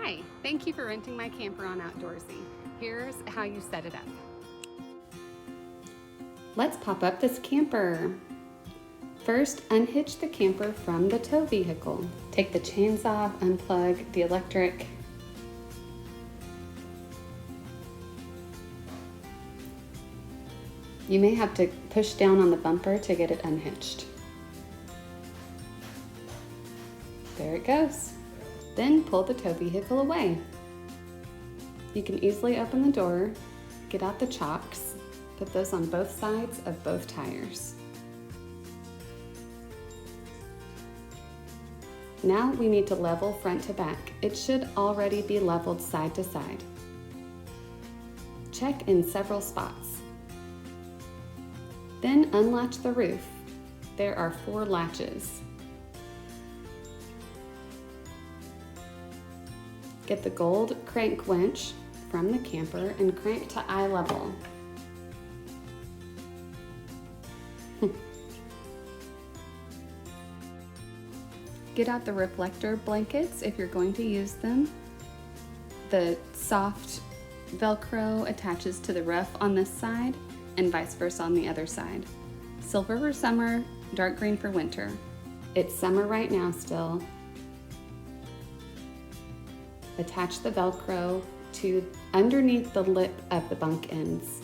Hi, thank you for renting my camper on Outdoorsy. Here's how you set it up. Let's pop up this camper. First, unhitch the camper from the tow vehicle. Take the chains off, unplug the electric. You may have to push down on the bumper to get it unhitched. There it goes. Then pull the tow vehicle away. You can easily open the door, get out the chocks, put those on both sides of both tires. Now we need to level front to back. It should already be leveled side to side. Check in several spots. Then unlatch the roof. There are 4 latches. Get the gold crank winch from the camper and crank to eye level. Get out the reflector blankets if you're going to use them. The soft Velcro attaches to the rough on this side and vice versa on the other side. Silver for summer, dark green for winter. It's summer right now still. Attach the Velcro to underneath the lip of the bunk ends.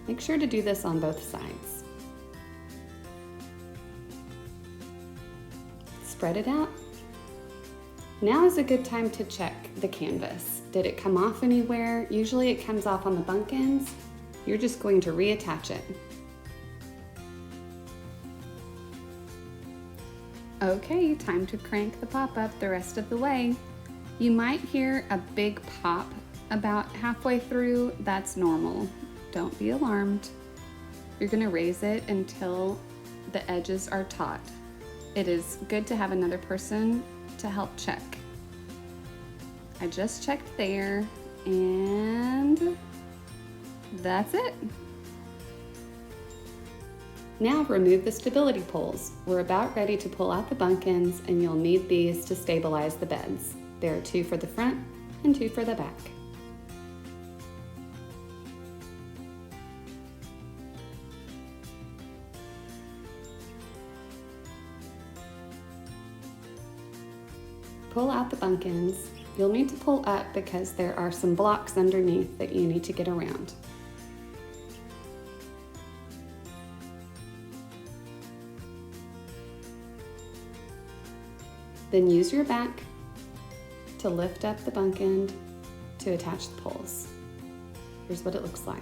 Make sure to do this on both sides. Spread it out. Now is a good time to check the canvas. Did it come off anywhere? Usually it comes off on the bunk ends. You're just going to reattach it. Okay, time to crank the pop-up the rest of the way. You might hear a big pop about halfway through. That's normal. Don't be alarmed. You're going to raise it until the edges are taut. It is good to have another person to help check. I just checked there, and that's it. Now remove the stability poles. We're about ready to pull out the bunk ends, and you'll need these to stabilize the beds. There are 2 for the front and 2 for the back. Pull out the bunk ends. You'll need to pull up because there are some blocks underneath that you need to get around. Then use your back to lift up the bunk end to attach the poles. Here's what it looks like.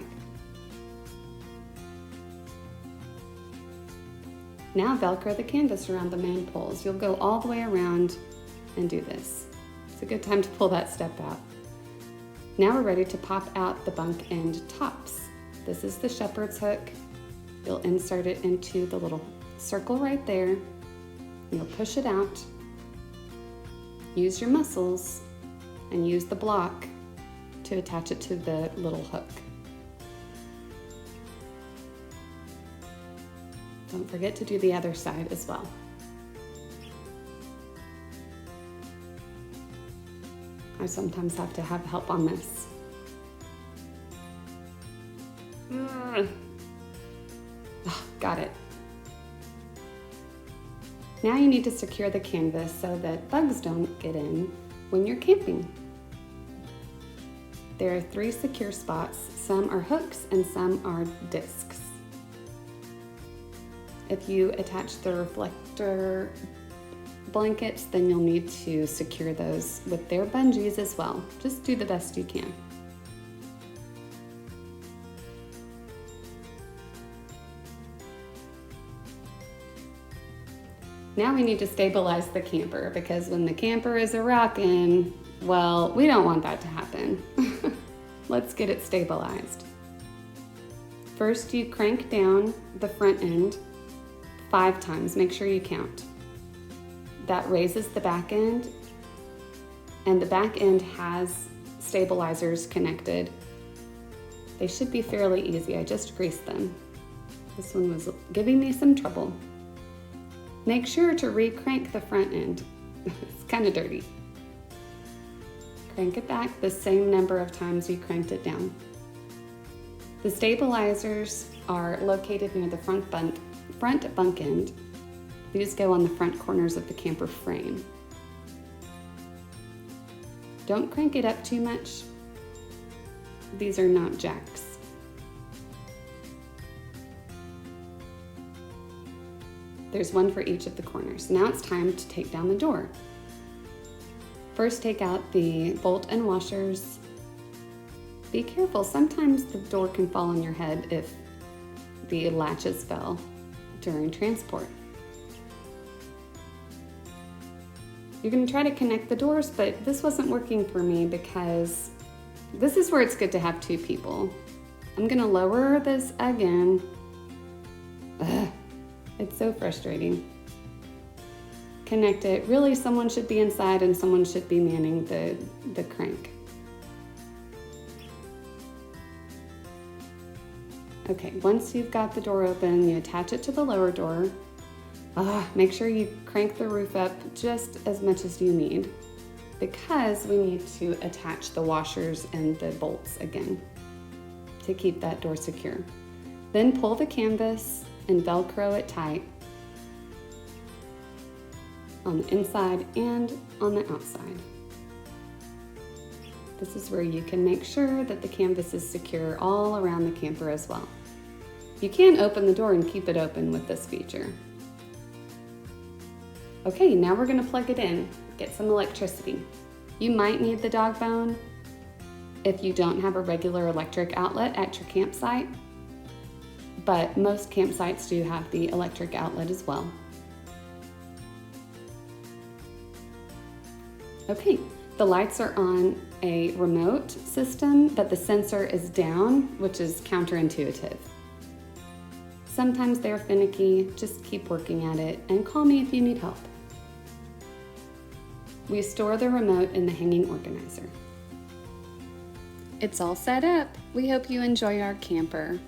Now Velcro the canvas around the main poles. You'll go all the way around and do this. It's a good time to pull that step out. Now we're ready to pop out the bunk end tops. This is the shepherd's hook. You'll insert it into the little circle right there. You'll push it out. Use your muscles and use the block to attach it to the little hook. Don't forget to do the other side as well. I sometimes have to have help on this. Oh, got it. Now you need to secure the canvas so that bugs don't get in when you're camping. There are 3 secure spots. Some are hooks and some are discs. If you attach the reflector blankets, then you'll need to secure those with their bungees as well. Just do the best you can. Now we need to stabilize the camper because when the camper is a-rockin', well, we don't want that to happen. Let's get it stabilized. First, you crank down the front end 5 times. Make sure you count. That raises the back end, and the back end has stabilizers connected. They should be fairly easy. I just greased them. This one was giving me some trouble. Make sure to re-crank the front end. It's kind of dirty. Crank it back the same number of times you cranked it down. The stabilizers are located near the front bunk end. These go on the front corners of the camper frame. Don't crank it up too much. These are not jacks. There's one for each of the corners. Now it's time to take down the door. First, take out the bolt and washers. Be careful, sometimes the door can fall on your head if the latches fell during transport. You're going to try to connect the doors, but this wasn't working for me because this is where it's good to have two people. I'm going to lower this again. Ugh, it's so frustrating. Connect it. Really, someone should be inside and someone should be manning the crank. Okay, once you've got the door open, you attach it to the lower door. Make sure you crank the roof up just as much as you need because we need to attach the washers and the bolts again to keep that door secure. Then pull the canvas and Velcro it tight on the inside and on the outside. This is where you can make sure that the canvas is secure all around the camper as well. You can open the door and keep it open with this feature. Okay, now we're going to plug it in, get some electricity. You might need the dog bone if you don't have a regular electric outlet at your campsite, but most campsites do have the electric outlet as well. Okay, the lights are on a remote system, but the sensor is down, which is counterintuitive. Sometimes they're finicky, just keep working at it and call me if you need help. We store the remote in the hanging organizer. It's all set up. We hope you enjoy our camper.